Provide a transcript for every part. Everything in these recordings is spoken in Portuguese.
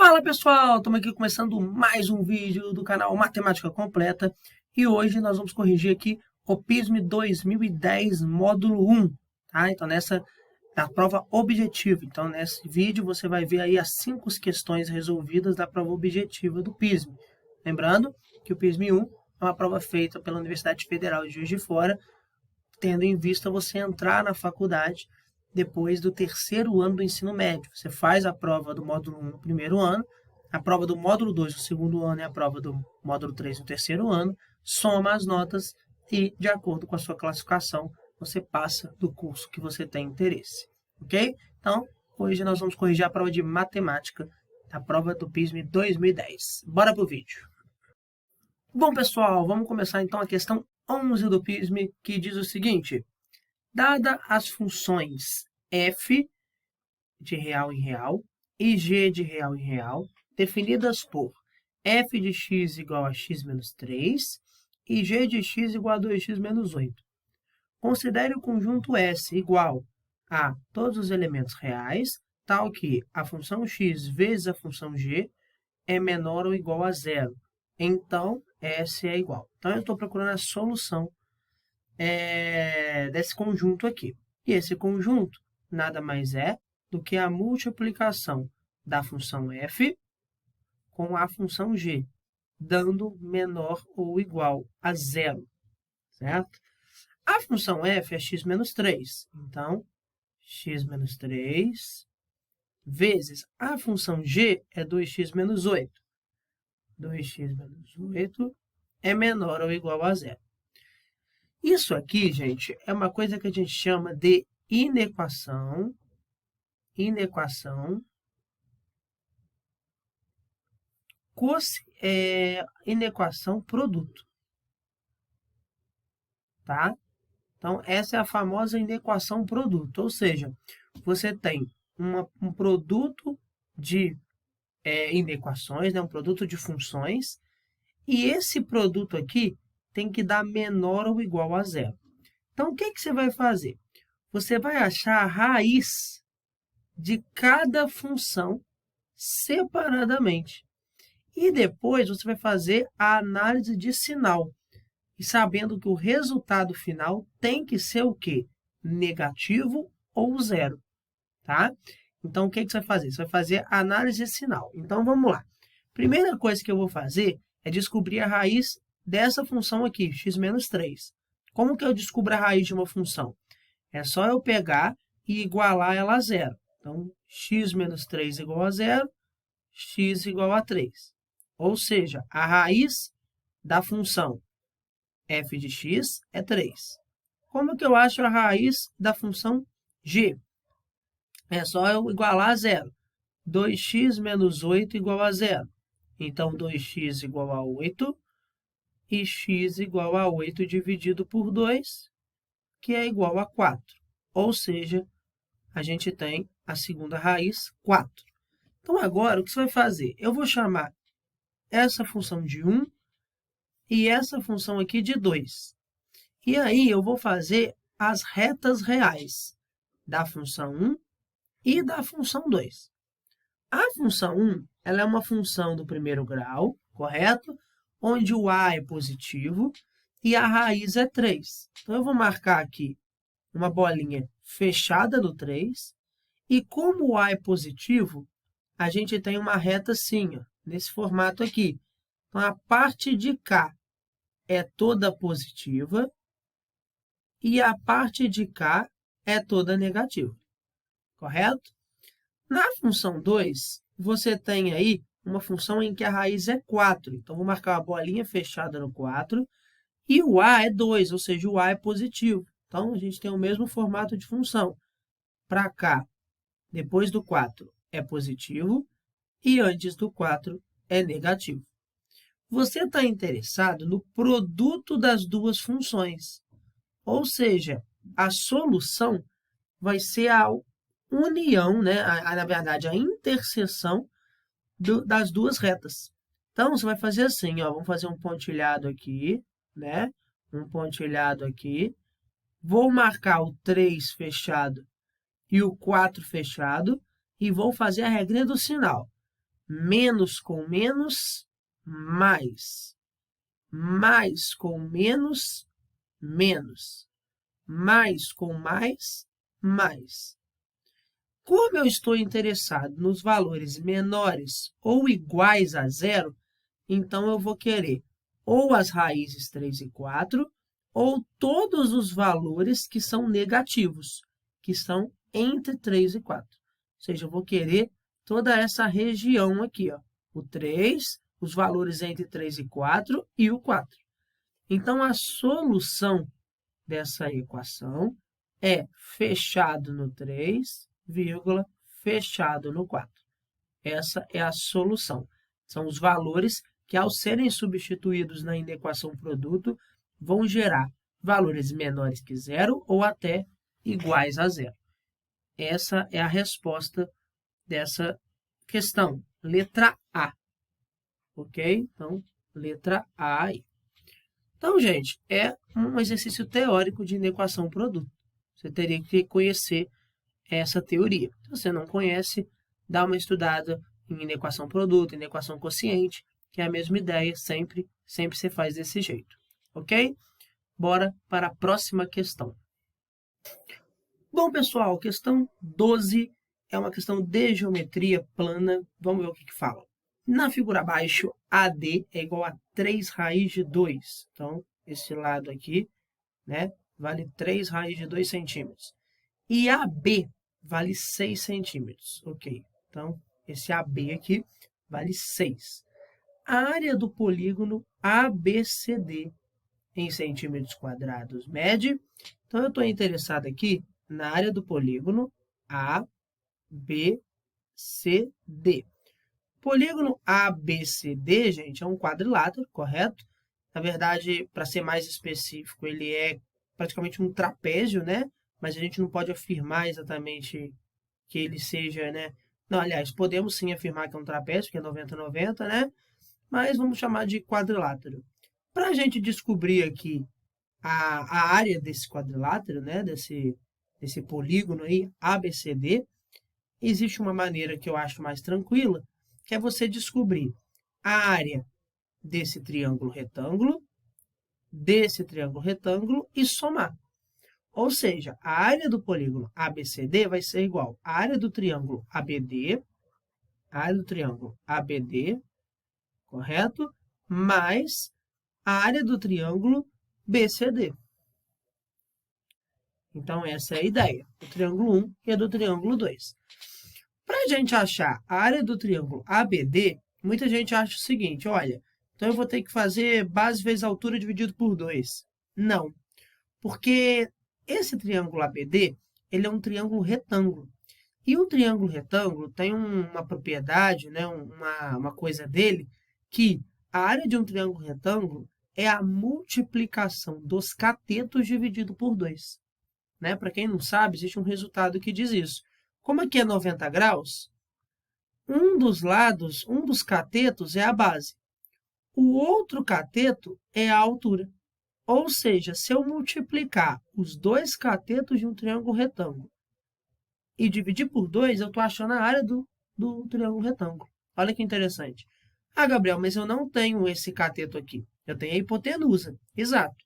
Fala pessoal, estamos aqui começando mais um vídeo do canal Matemática Completa e hoje nós vamos corrigir aqui o PISM 2010 módulo 1, tá? Então nessa da prova objetiva. Então nesse vídeo você vai ver aí as 5 questões resolvidas da prova objetiva do PISM. Lembrando que o PISM 1 é uma prova feita pela Universidade Federal de Juiz de Fora, tendo em vista você entrar na faculdade depois do terceiro ano do ensino médio. Você faz a prova do módulo 1 no primeiro ano, a prova do módulo 2 no segundo ano e a prova do módulo 3 no terceiro ano, soma as notas e, de acordo com a sua classificação, você passa do curso que você tem interesse. Ok? Então, hoje nós vamos corrigir a prova de matemática, a prova do PISM 2010. Bora pro vídeo. Bom, pessoal, vamos começar então a questão 11 do PISM, que diz o seguinte: dada as funções f de real em real e g de real em real, definidas por f de x igual a x menos 3 e g de x igual a 2x menos 8. Considere o conjunto S igual a todos os elementos reais, tal que a função x vezes a função g é menor ou igual a zero. Então, S é igual. Então, eu estou procurando a solução desse conjunto aqui. E esse conjunto nada mais é do que a multiplicação da função f com a função g, dando menor ou igual a zero, certo? A função f é x menos 3, então, x menos 3 vezes a função g é 2x menos 8. 2x menos 8 é menor ou igual a zero. Isso aqui, gente, é uma coisa que a gente chama de inequação produto, tá? Então, essa é a famosa inequação produto, ou seja, você tem um produto de inequações, né? Um produto de funções, e esse produto aqui tem que dar menor ou igual a zero. Então, o que você vai fazer? Você vai achar a raiz de cada função separadamente. E depois você vai fazer a análise de sinal. E sabendo que o resultado final tem que ser o quê? Negativo ou zero. Tá? Então, o que você vai fazer? Você vai fazer a análise de sinal. Então, vamos lá. Primeira coisa que eu vou fazer é descobrir a raiz dessa função aqui, x menos 3. Como que eu descubro a raiz de uma função? É só eu pegar e igualar ela a zero. Então, x menos 3 igual a zero, x igual a 3. Ou seja, a raiz da função f de x é 3. Como que eu acho a raiz da função g? É só eu igualar a zero. 2x menos 8 igual a zero. Então, 2x igual a 8 e x igual a 8 dividido por 2, que é igual a 4. Ou seja, a gente tem a segunda raiz, 4. Então, agora, o que você vai fazer? Eu vou chamar essa função de 1 e essa função aqui de 2. E aí, eu vou fazer as retas reais da função 1 e da função 2. A função 1 ela é uma função do primeiro grau, correto? Onde o a é positivo e a raiz é 3. Então, eu vou marcar aqui uma bolinha fechada do 3. E como o a é positivo, a gente tem uma reta assim, ó, nesse formato aqui. Então, a parte de cá é toda positiva e a parte de cá é toda negativa, correto? Na função 2, você tem aí uma função em que a raiz é 4. Então, vou marcar uma bolinha fechada no 4. E o a é 2, ou seja, o a é positivo. Então, a gente tem o mesmo formato de função. Para cá, depois do 4, é positivo. E antes do 4, é negativo. Você está interessado no produto das duas funções. Ou seja, a solução vai ser a união, né? Na verdade, a interseção das duas retas. Então, você vai fazer assim, ó, vamos fazer um pontilhado aqui, né? Um pontilhado aqui. Vou marcar o 3 fechado e o 4 fechado e vou fazer a regrinha do sinal. Menos com menos, mais. Mais com menos, menos. Mais com mais, mais. Como eu estou interessado nos valores menores ou iguais a zero, então eu vou querer ou as raízes 3 e 4, ou todos os valores que são negativos, que estão entre 3 e 4. Ou seja, eu vou querer toda essa região aqui, ó, o 3, os valores entre 3 e 4 e o 4. Então, a solução dessa equação é fechado no 3, vírgula, fechado no 4. Essa é a solução. São os valores que, ao serem substituídos na inequação produto, vão gerar valores menores que zero ou até iguais a zero. Essa é a resposta dessa questão. Letra A. Ok? Então, letra A aí. Então, gente, é um exercício teórico de inequação produto. Você teria que conhecer essa teoria. Se você não conhece, dá uma estudada em inequação produto, inequação quociente, que é a mesma ideia, sempre você faz desse jeito. Ok? Bora para a próxima questão. Bom, pessoal, questão 12 é uma questão de geometria plana. Vamos ver o que fala. Na figura abaixo, AD é igual a 3 raiz de 2. Então, esse lado aqui, né, vale 3 raiz de 2 centímetros. E AB vale 6 centímetros. Ok, então, esse AB aqui vale 6. A área do polígono ABCD em centímetros quadrados mede. Então, eu estou interessado aqui na área do polígono ABCD. Polígono ABCD, gente, é um quadrilátero, correto? Na verdade, para ser mais específico, ele é praticamente um trapézio, né? Mas a gente não pode afirmar exatamente que ele seja, né? Não, aliás, podemos sim afirmar que é um trapézio, que é 90-90, né? Mas vamos chamar de quadrilátero. Para a gente descobrir aqui a área desse quadrilátero, né? Desse polígono aí, ABCD, existe uma maneira que eu acho mais tranquila, que é você descobrir a área desse triângulo retângulo e somar. Ou seja, a área do polígono ABCD vai ser igual à área do triângulo ABD, correto? Mais a área do triângulo BCD. Então, essa é a ideia, do triângulo 1 e a do triângulo 2. Para a gente achar a área do triângulo ABD, muita gente acha o seguinte, olha, então eu vou ter que fazer base vezes altura dividido por 2. Não, porque esse triângulo ABD, ele é um triângulo retângulo. E o triângulo retângulo tem uma propriedade, né, uma coisa dele, que a área de um triângulo retângulo é a multiplicação dos catetos dividido por 2. Né? Para quem não sabe, existe um resultado que diz isso. Como aqui é 90 graus, um dos lados, um dos catetos é a base. O outro cateto é a altura. Ou seja, se eu multiplicar os dois catetos de um triângulo retângulo e dividir por 2, eu estou achando a área do triângulo retângulo. Olha que interessante. Ah, Gabriel, mas eu não tenho esse cateto aqui. Eu tenho a hipotenusa. Exato.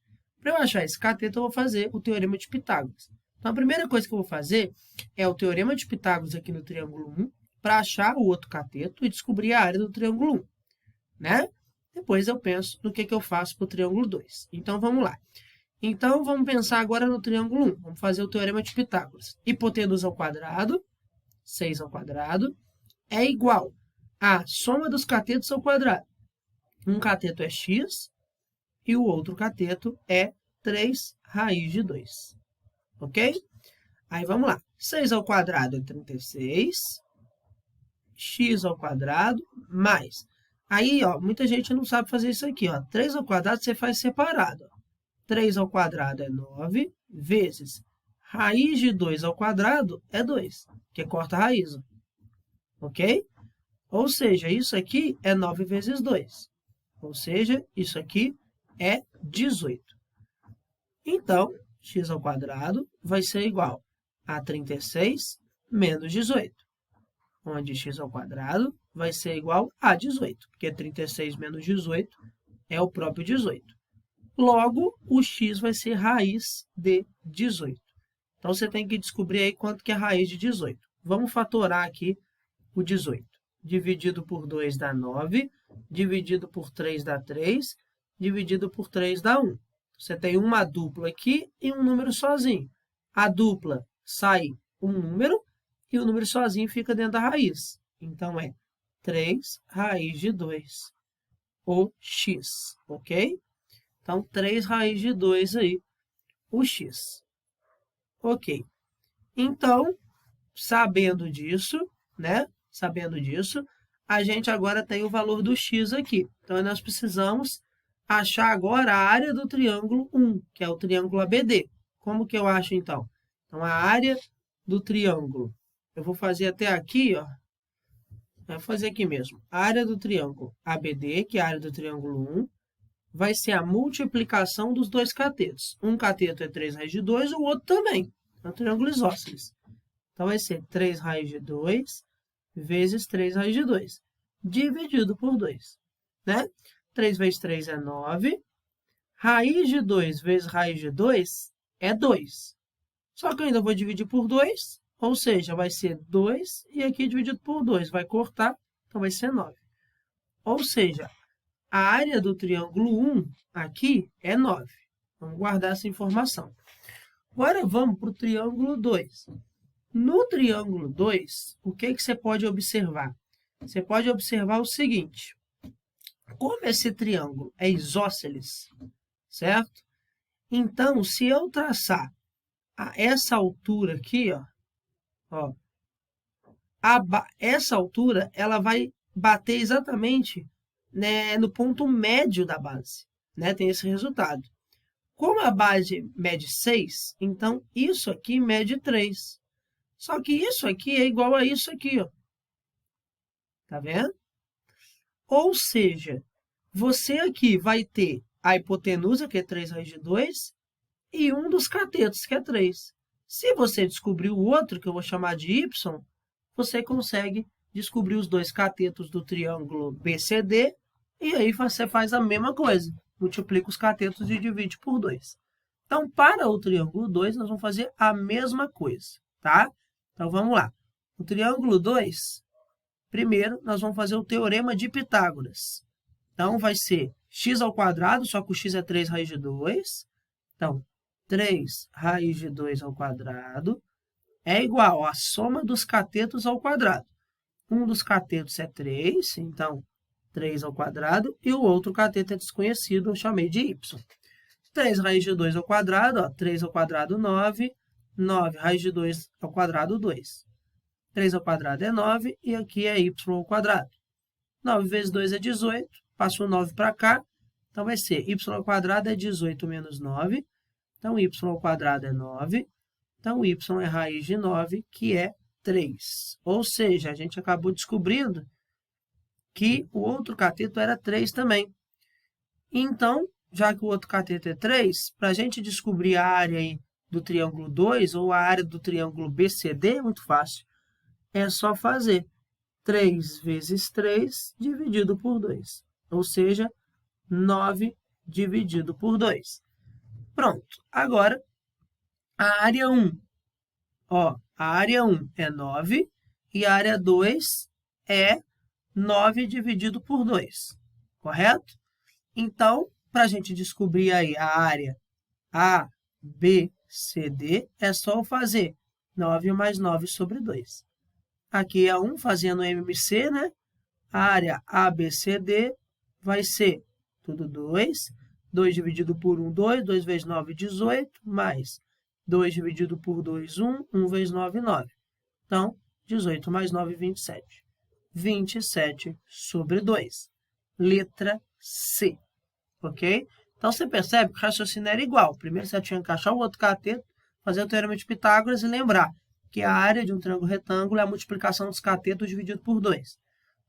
Para eu achar esse cateto, eu vou fazer o teorema de Pitágoras. Então, a primeira coisa que eu vou fazer é o teorema de Pitágoras aqui no triângulo 1, para achar o outro cateto e descobrir a área do triângulo 1. Né? Depois eu penso no que eu faço para o triângulo 2. Então, vamos lá. Então, vamos pensar agora no triângulo 1. Vamos fazer o teorema de Pitágoras. Hipotenusa ao quadrado, 6 ao quadrado, é igual a soma dos catetos ao quadrado. Um cateto é x e o outro cateto é 3 raiz de 2. Ok? Aí, vamos lá. 6 ao quadrado é 36. X ao quadrado mais. Aí, ó, muita gente não sabe fazer isso aqui, ó. 3 ao quadrado você faz separado. Ó. 3 ao quadrado é 9 vezes raiz de 2 ao quadrado é 2, que corta a raiz. Ó. Ok? Ou seja, isso aqui é 9 vezes 2. Ou seja, isso aqui é 18. Então, x ao quadrado vai ser igual a 36 menos 18. onde x ao quadrado vai ser igual a 18, porque 36 menos 18 é o próprio 18. Logo, o x vai ser raiz de 18. Então, você tem que descobrir aí quanto que é a raiz de 18. Vamos fatorar aqui o 18. Dividido por 2 dá 9, dividido por 3 dá 3, dividido por 3 dá 1. Você tem uma dupla aqui e um número sozinho. A dupla sai um número e o número sozinho fica dentro da raiz. Então, é 3 raiz de 2, o x, ok? Então, 3 raiz de 2 aí, o x. Ok. Então, sabendo disso, né? Sabendo disso, a gente agora tem o valor do x aqui. Então, nós precisamos achar agora a área do triângulo 1, que é o triângulo ABD. Como que eu acho, então? Então, a área do triângulo. Eu vou fazer até aqui, ó. Vou fazer aqui mesmo. A área do triângulo ABD, que é a área do triângulo 1, vai ser a multiplicação dos dois catetos. Um cateto é 3 raiz de 2, o outro também. É um triângulo isósceles. Então, vai ser 3 raiz de 2 vezes 3 raiz de 2, dividido por 2. Né? 3 vezes 3 é 9. Raiz de 2 vezes raiz de 2 é 2. Só que eu ainda vou dividir por 2, ou seja, vai ser 2 e aqui dividido por 2 vai cortar, então vai ser 9. Ou seja, a área do triângulo 1 aqui é 9. Vamos guardar essa informação. Agora vamos para o triângulo 2. No triângulo 2, o que você pode observar? Você pode observar o seguinte. Como esse triângulo é isósceles, certo? Então, se eu traçar essa altura aqui, ó, essa altura ela vai bater exatamente, né, no ponto médio da base. Né? Tem esse resultado. Como a base mede 6, então isso aqui mede 3. Só que isso aqui é igual a isso aqui, ó. Tá vendo? Ou seja, você aqui vai ter a hipotenusa, que é 3 raiz de 2, e um dos catetos, que é 3. Se você descobrir o outro, que eu vou chamar de y, você consegue descobrir os dois catetos do triângulo BCD, e aí você faz a mesma coisa. Multiplica os catetos e divide por 2. Então, para o triângulo 2, nós vamos fazer a mesma coisa, tá? Então, vamos lá. O triângulo 2, primeiro, nós vamos fazer o teorema de Pitágoras. Então, vai ser x ao quadrado, só que o x é 3 raiz de 2. Então, 3 raiz de 2 ao quadrado é igual à soma dos catetos ao quadrado. Um dos catetos é 3, então 3 ao quadrado, e o outro cateto é desconhecido, eu chamei de y. 3 raiz de 2 ao quadrado, ó, 3 ao quadrado, 9. 9 raiz de 2 ao quadrado, 2. 3 ao quadrado é 9, e aqui é y ao quadrado. 9 vezes 2 é 18, passou 9 para cá, então vai ser y ao quadrado é 18 menos 9, então y ao quadrado é 9, então y é raiz de 9, que é 3. Ou seja, a gente acabou descobrindo que o outro cateto era 3 também. Então, já que o outro cateto é 3, para a gente descobrir a área aí do triângulo 2 ou a área do triângulo BCD, é muito fácil. É só fazer 3 vezes 3 dividido por 2. Ou seja, 9 dividido por 2. Pronto. Agora, a área 1. Ó, a área 1 é 9 e a área 2 é 9 dividido por 2. Correto? Então, para a gente descobrir aí a área A, B, C, D, é só eu fazer 9 mais 9 sobre 2. Aqui é 1 fazendo MMC, né? A área ABCD vai ser tudo 2. 2 dividido por 1, 2. 2 vezes 9, 18. Mais 2 dividido por 2, 1. 1 vezes 9, 9. Então, 18 mais 9, 27. 27 sobre 2. Letra C. Ok? Então, você percebe que o raciocínio era igual. Primeiro, você tinha que achar o outro cateto, fazer o teorema de Pitágoras e lembrar que a área de um triângulo retângulo é a multiplicação dos catetos dividido por 2.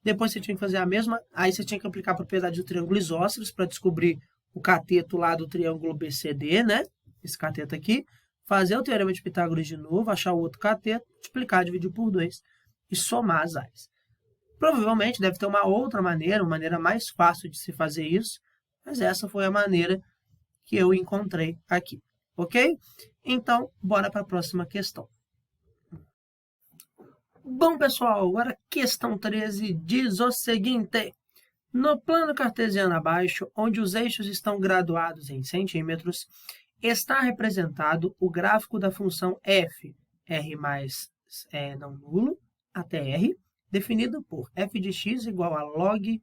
Depois, você tinha que fazer a mesma, aí você tinha que aplicar a propriedade do triângulo isósceles para descobrir o cateto lá do triângulo BCD, né? Esse cateto aqui. Fazer o teorema de Pitágoras de novo, achar o outro cateto, multiplicar, dividir por 2. e somar as áreas. Provavelmente deve ter uma outra maneira, uma maneira mais fácil de se fazer isso, mas essa foi a maneira que eu encontrei aqui, ok? Então, bora para a próxima questão. Bom, pessoal, agora a questão 13 diz o seguinte. No plano cartesiano abaixo, onde os eixos estão graduados em centímetros, está representado o gráfico da função f, r mais não nulo, até r, definido por f de x igual a log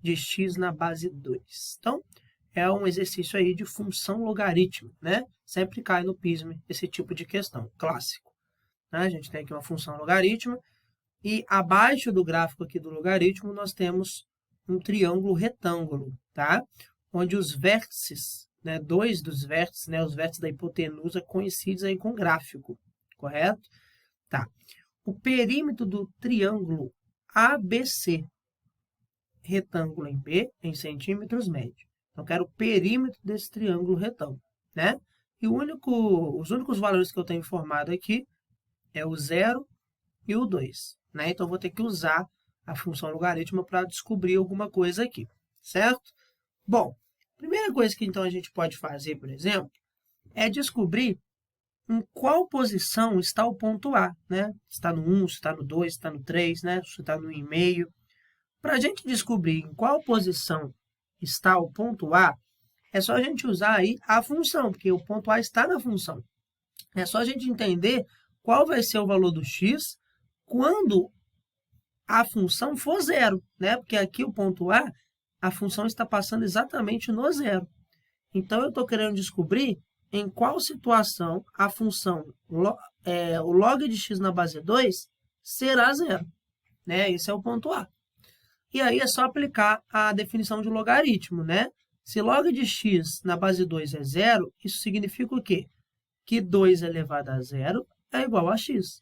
de x na base 2. Então, é um exercício aí de função logaritmo, né? Sempre cai no PISME esse tipo de questão, clássico. A gente tem aqui uma função logaritmo, e abaixo do gráfico aqui do logaritmo, nós temos um triângulo retângulo, tá? Onde os vértices, né, dois dos vértices, né, os vértices da hipotenusa coincidem aí com o gráfico, correto? Tá. O perímetro do triângulo ABC, retângulo em B, em centímetros médio. Então, eu quero o perímetro desse triângulo retângulo, né? E os únicos valores que eu tenho informado aqui é o 0 e o 2, né? Então, eu vou ter que usar a função logaritmo para descobrir alguma coisa aqui, certo? Bom, a primeira coisa que então a gente pode fazer, por exemplo, é descobrir em qual posição está o ponto A, né? Se está no 1, se está no 2, se está no 3, né? Se está no 1,5. Para a gente descobrir em qual posição está o ponto A, é só a gente usar aí a função, porque o ponto A está na função. É só a gente entender qual vai ser o valor do x quando a função for zero, né? Porque aqui o ponto a função está passando exatamente no zero. Então, eu estou querendo descobrir em qual situação a função, o log de x na base 2 será zero, né? Esse é o ponto A. E aí é só aplicar a definição de logaritmo, né? Se log de x na base 2 é zero, isso significa o quê? Que 2 elevado a zero é igual a x,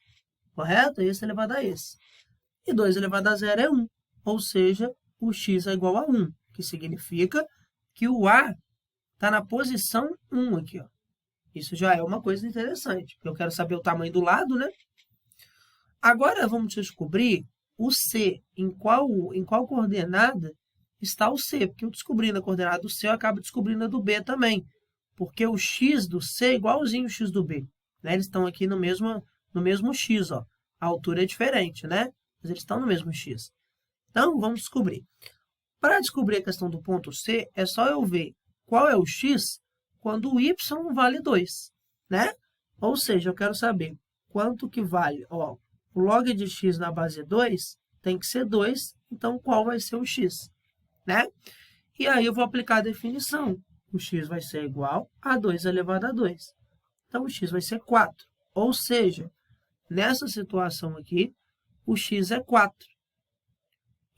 correto? Esse elevado a esse. E 2 elevado a zero é 1, ou seja, o x é igual a 1, que significa que o A está na posição 1 aqui, ó. Isso já é uma coisa interessante, porque eu quero saber o tamanho do lado, né? Agora, vamos descobrir o C, em qual coordenada está o C, porque eu descobrindo a coordenada do C, eu acabo descobrindo a do B também, porque o x do C é igualzinho ao x do B, né? Eles estão aqui no mesmo x, ó. A altura é diferente, né? Mas eles estão no mesmo x. Então, vamos descobrir. Para descobrir a questão do ponto C, é só eu ver qual é o x quando o y vale 2, né? Ou seja, eu quero saber quanto que vale, ó, o log de x na base 2 tem que ser 2, então qual vai ser o x, né? E aí eu vou aplicar a definição. O x vai ser igual a 2 elevado a 2. Então, o x vai ser 4. Ou seja, nessa situação aqui, o x é 4.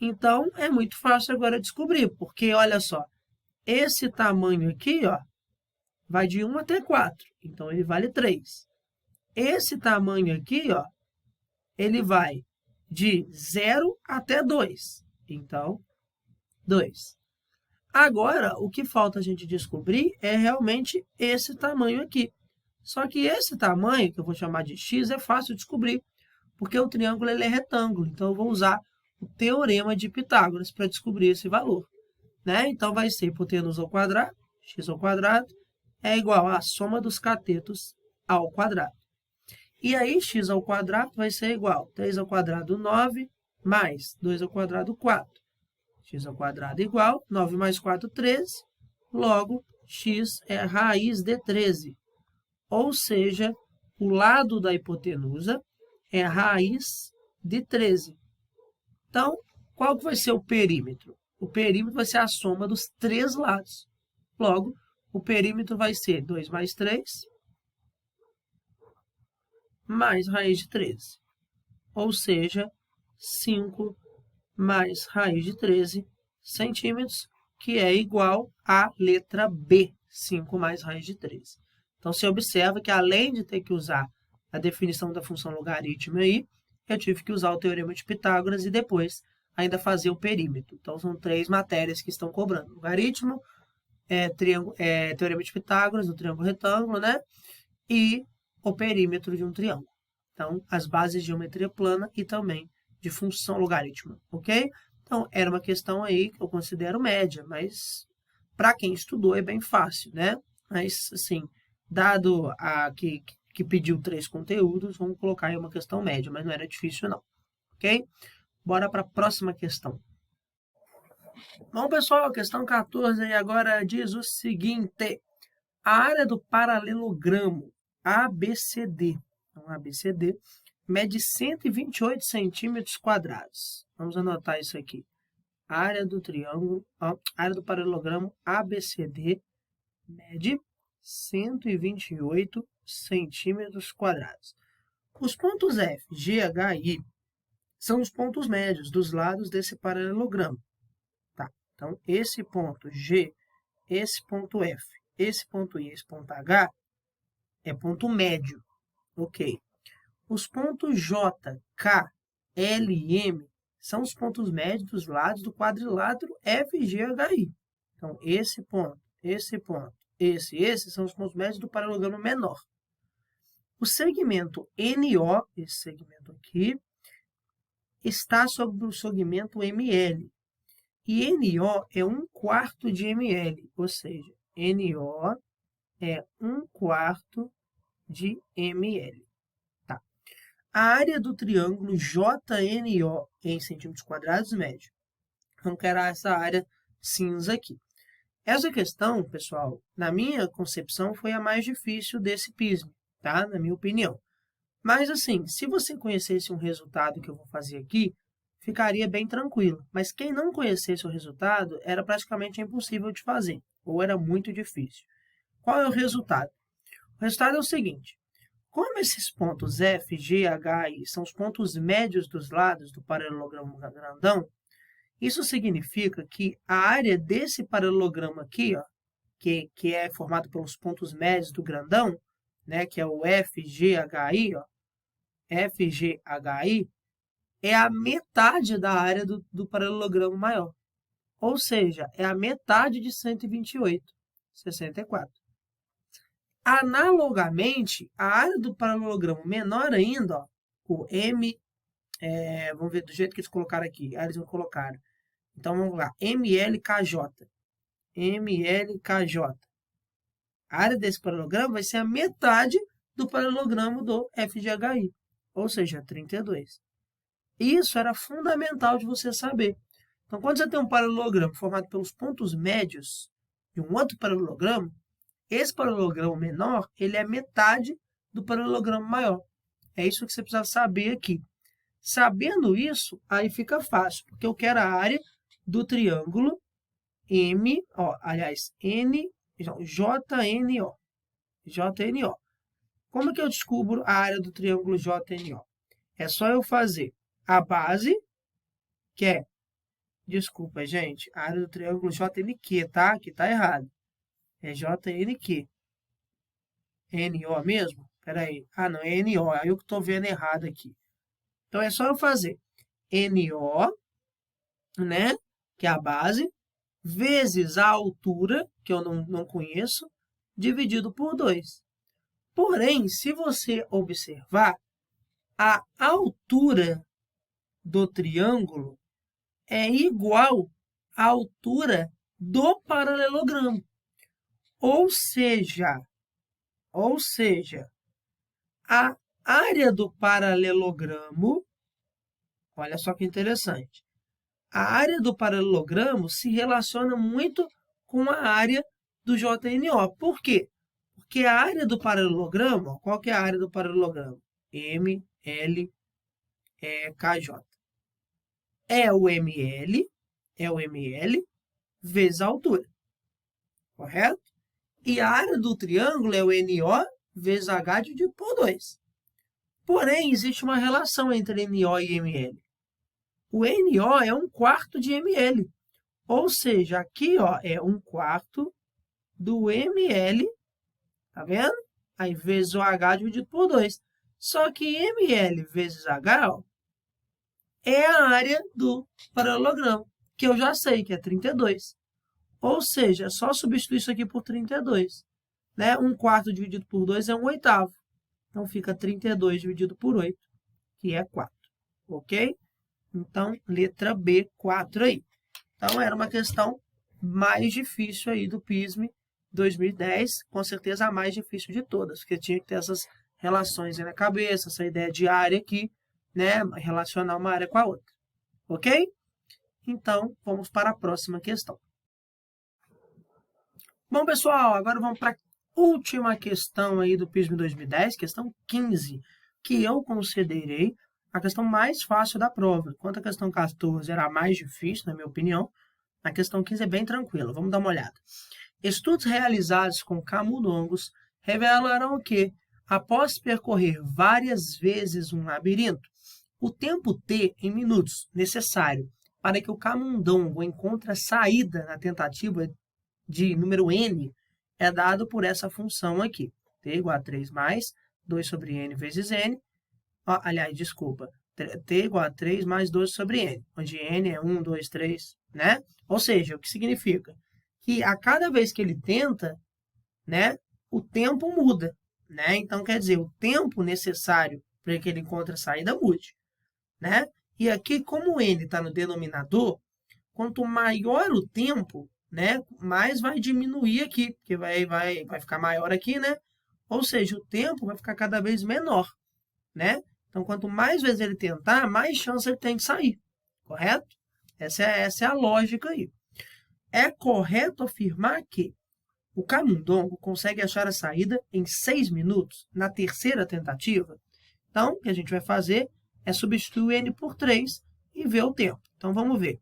Então, é muito fácil agora descobrir, porque, olha só, esse tamanho aqui, ó, vai de 1 até 4, então ele vale 3. Esse tamanho aqui, ó, ele vai de 0 até 2, então 2. Agora, o que falta a gente descobrir é realmente esse tamanho aqui. Só que esse tamanho, que eu vou chamar de x, é fácil de descobrir, porque o triângulo ele é retângulo, então eu vou usar o teorema de Pitágoras para descobrir esse valor, né? Então, vai ser hipotenusa ao quadrado, x ao quadrado, é igual à soma dos catetos ao quadrado. E aí, x ao quadrado vai ser igual a 3 ao quadrado, 9, mais 2 ao quadrado, 4. X ao quadrado igual, 9 mais 4, 13. Logo, x é raiz de 13. Ou seja, o lado da hipotenusa é a raiz de 13. Então, qual que vai ser o perímetro? O perímetro vai ser a soma dos três lados. Logo, o perímetro vai ser 2 mais 3, mais raiz de 13. Ou seja, 5 mais raiz de 13 centímetros, que é igual à letra B, 5 mais raiz de 13. Então, você observa que, além de ter que usar a definição da função logaritmo aí, eu tive que usar o teorema de Pitágoras e depois ainda fazer o perímetro. Então, são 3 matérias que estão cobrando. Logaritmo, teorema de Pitágoras, do triângulo retângulo, né? E o perímetro de um triângulo. Então, as bases de geometria plana e também de função logarítmica, ok? Então, era uma questão aí que eu considero média, mas para quem estudou é bem fácil, né? Mas, assim, dado que pediu 3 conteúdos, vamos colocar aí uma questão média, mas não era difícil não, ok? Bora para a próxima questão. Bom, pessoal, a questão 14 aí agora diz o seguinte: a área do paralelogramo ABCD, então ABCD, mede 128 centímetros quadrados. Vamos anotar isso aqui. A área do triângulo, a área do paralelogramo ABCD mede 128 centímetros quadrados. Os pontos F, G, H e I são os pontos médios dos lados desse paralelogramo. Tá? Então, esse ponto G, esse ponto F, esse ponto I, esse ponto H é ponto médio. Ok. Os pontos J, K, L e M são os pontos médios dos lados do quadrilátero FGHI. Então, esse ponto, esses são os pontos médios do paralelogramo menor. O segmento NO, esse segmento aqui, está sobre o segmento ML. E NO é 1/4 de ML, ou seja, NO é 1/4 de ML. Tá. A área do triângulo JNO em centímetros quadrados médio. Vamos criar essa área cinza aqui. Essa questão, pessoal, na minha concepção, foi a mais difícil desse PISM, tá? Na minha opinião. Mas, assim, se você conhecesse um resultado que eu vou fazer aqui, ficaria bem tranquilo. Mas quem não conhecesse o resultado, era praticamente impossível de fazer, ou era muito difícil. Qual é o resultado? O resultado é o seguinte: como esses pontos F, G, H e I são os pontos médios dos lados do paralelogramo grandão, isso significa que a área desse paralelogramo aqui, ó, que é formado pelos pontos médios do grandão, né, que é o FGHI, ó, FGHI, é a metade da área do paralelogramo maior. Ou seja, é a metade de 128, 64. Analogamente, a área do paralelogramo menor ainda, ó, o M, vamos ver do jeito que eles colocaram aqui, eles vão colocar. Então, vamos lá, MLKJ. MLKJ. A área desse paralelogramo vai ser a metade do paralelogramo do FGHI, ou seja, 32. Isso era fundamental de você saber. Então, quando você tem um paralelogramo formado pelos pontos médios de um outro paralelogramo, esse paralelogramo menor, ele é metade do paralelogramo maior. É isso que você precisa saber aqui. Sabendo isso, aí fica fácil, porque eu quero a área do triângulo M, JNO. JNO. Como que eu descubro a área do triângulo JNO? É só eu fazer a base, que é, desculpa, gente, a área do triângulo JNQ, tá? Aqui tá errado. É JNQ. NO mesmo? Peraí. Ah, não, é NO. Aí eu que estou vendo errado aqui. Então, é só eu fazer NO, né? Que é a base, vezes a altura, que eu não conheço, dividido por 2. Porém, se você observar, a altura do triângulo é igual à altura do paralelogramo. Ou seja, a área do paralelogramo, olha só que interessante, a área do paralelogramo se relaciona muito com a área do JNO. Por quê? Porque a área do paralelogramo, qual que é a área do paralelogramo? M, L, KJ. É o ML vezes a altura, correto? E a área do triângulo é o NO vezes H dividido por 2. Porém, existe uma relação entre NO e ML. O NO é 1/4 de ML. Ou seja, aqui ó, é 1/4 do ML, tá vendo? Aí vezes o H dividido por 2. Só que ML vezes H ó, é a área do paralelogramo, que eu já sei que é 32. Ou seja, é só substituir isso aqui por 32. Né? 1/4 dividido por 2 é 1/8. Então, fica 32 dividido por 8, que é 4. Ok? Então, letra B, 4 aí. Então, era uma questão mais difícil aí do PISM 2010, com certeza a mais difícil de todas, porque tinha que ter essas relações aí na cabeça, essa ideia de área aqui, né, relacionar uma área com a outra. Ok? Então, vamos para a próxima questão. Bom, pessoal, agora vamos para a última questão aí do PISM 2010, questão 15, que eu considerei a questão mais fácil da prova. Enquanto a questão 14 era a mais difícil, na minha opinião, a questão 15 é bem tranquila. Vamos dar uma olhada. Estudos realizados com camundongos revelaram que, após percorrer várias vezes um labirinto, o tempo T em minutos necessário para que o camundongo encontre a saída na tentativa de número n é dado por essa função aqui. T igual a 3 mais 2 sobre n vezes n. Aliás, desculpa. T igual a 3 mais 2 sobre n, onde n é 1, 2, 3, né? Ou seja, o que significa? Que a cada vez que ele tenta, né, o tempo muda, né? Então, quer dizer, o tempo necessário para que ele encontre a saída mude, né? E aqui, como o n está no denominador, quanto maior o tempo, né, mais vai diminuir aqui, porque vai ficar maior aqui, né? Ou seja, o tempo vai ficar cada vez menor, né? Então, quanto mais vezes ele tentar, mais chance ele tem de sair, correto? Essa é a lógica aí. É correto afirmar que o camundongo consegue achar a saída em 6 minutos na terceira tentativa? Então, o que a gente vai fazer é substituir n por 3 e ver o tempo. Então, vamos ver.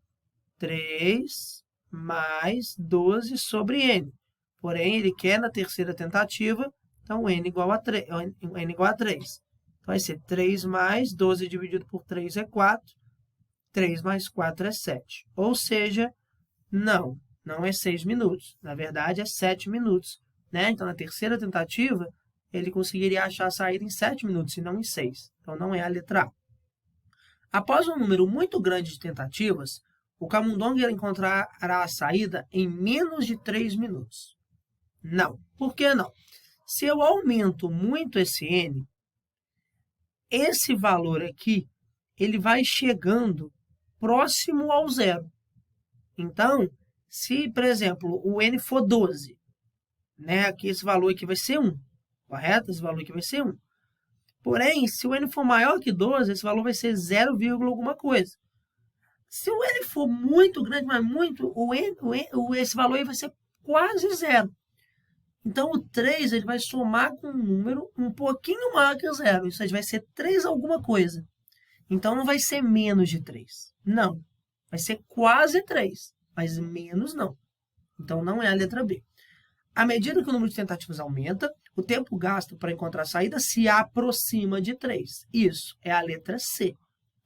3 mais 12 sobre n. Porém, ele quer na terceira tentativa, então n igual a 3. N igual a 3. Então, vai ser 3 mais 12 dividido por 3 é 4. 3 mais 4 é 7. Ou seja, não é 6 minutos. Na verdade, é 7 minutos. Né? Então, na terceira tentativa, ele conseguiria achar a saída em 7 minutos e não em 6. Então, não é a letra A. Após um número muito grande de tentativas, o camundongo encontrará a saída em menos de 3 minutos. Não. Por que não? Se eu aumento muito esse n, esse valor aqui, ele vai chegando próximo ao zero. Então, se, por exemplo, o n for 12, né, aqui esse valor aqui vai ser 1, correto? Esse valor aqui vai ser 1. Porém, se o n for maior que 12, esse valor vai ser 0, alguma coisa. Se o n for muito grande, mas muito, esse valor aí vai ser quase zero. Então, o 3 ele vai somar com um número um pouquinho maior que o zero. Isso aí vai ser 3 alguma coisa. Então, não vai ser menos de 3. Não. Vai ser quase 3, mas menos não. Então, não é a letra B. À medida que o número de tentativas aumenta, o tempo gasto para encontrar a saída se aproxima de 3. Isso é a letra C,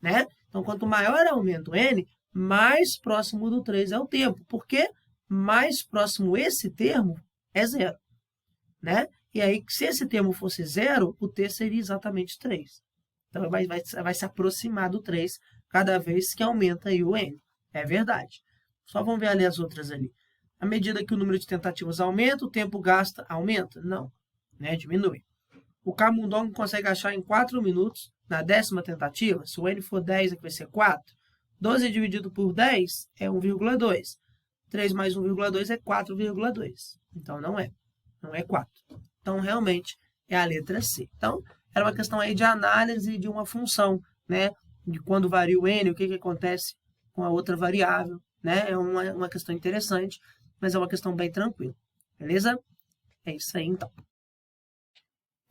né? Então, quanto maior aumenta o n, mais próximo do 3 é o tempo. Porque mais próximo esse termo é 0, né? E aí, se esse termo fosse 0, o t seria exatamente 3. Então, vai se aproximar do 3 cada vez que aumenta aí o n. É verdade. Só vamos ver ali as outras ali. À medida que o número de tentativas aumenta, o tempo gasto aumenta? Não, né? Diminui. O camundongo consegue achar em 4 minutos, na 10ª tentativa, se o n for 10, aqui vai ser 4. 12 dividido por 10 é 1,2. 3 mais 1,2 é 4,2. Então, não é 4. Então, realmente, é a letra C. Então, era uma questão aí de análise de uma função, né? De quando varia o n, o que acontece com a outra variável, né? É uma questão interessante, mas é uma questão bem tranquila, beleza? É isso aí, então.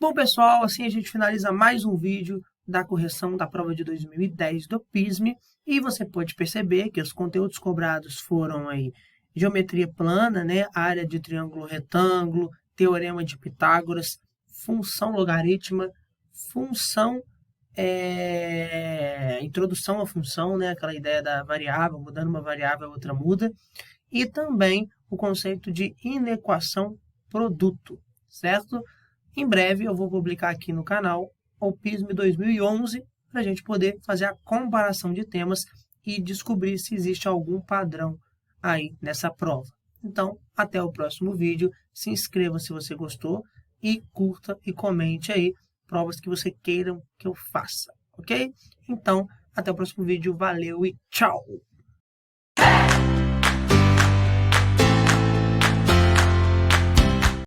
Bom, pessoal, assim a gente finaliza mais um vídeo da correção da prova de 2010 do PISM, e você pode perceber que os conteúdos cobrados foram aí geometria plana, né? Área de triângulo retângulo, teorema de Pitágoras, função logaritma, função introdução à função, né? Aquela ideia da variável, mudando uma variável, a outra muda, e também o conceito de inequação produto, certo? Em breve eu vou publicar aqui no canal o PISM 2011 para a gente poder fazer a comparação de temas e descobrir se existe algum padrão aí nessa prova. Então, até o próximo vídeo. Se inscreva se você gostou e curta e comente aí provas que você queiram que eu faça, ok? Então, Até o próximo vídeo. Valeu e tchau!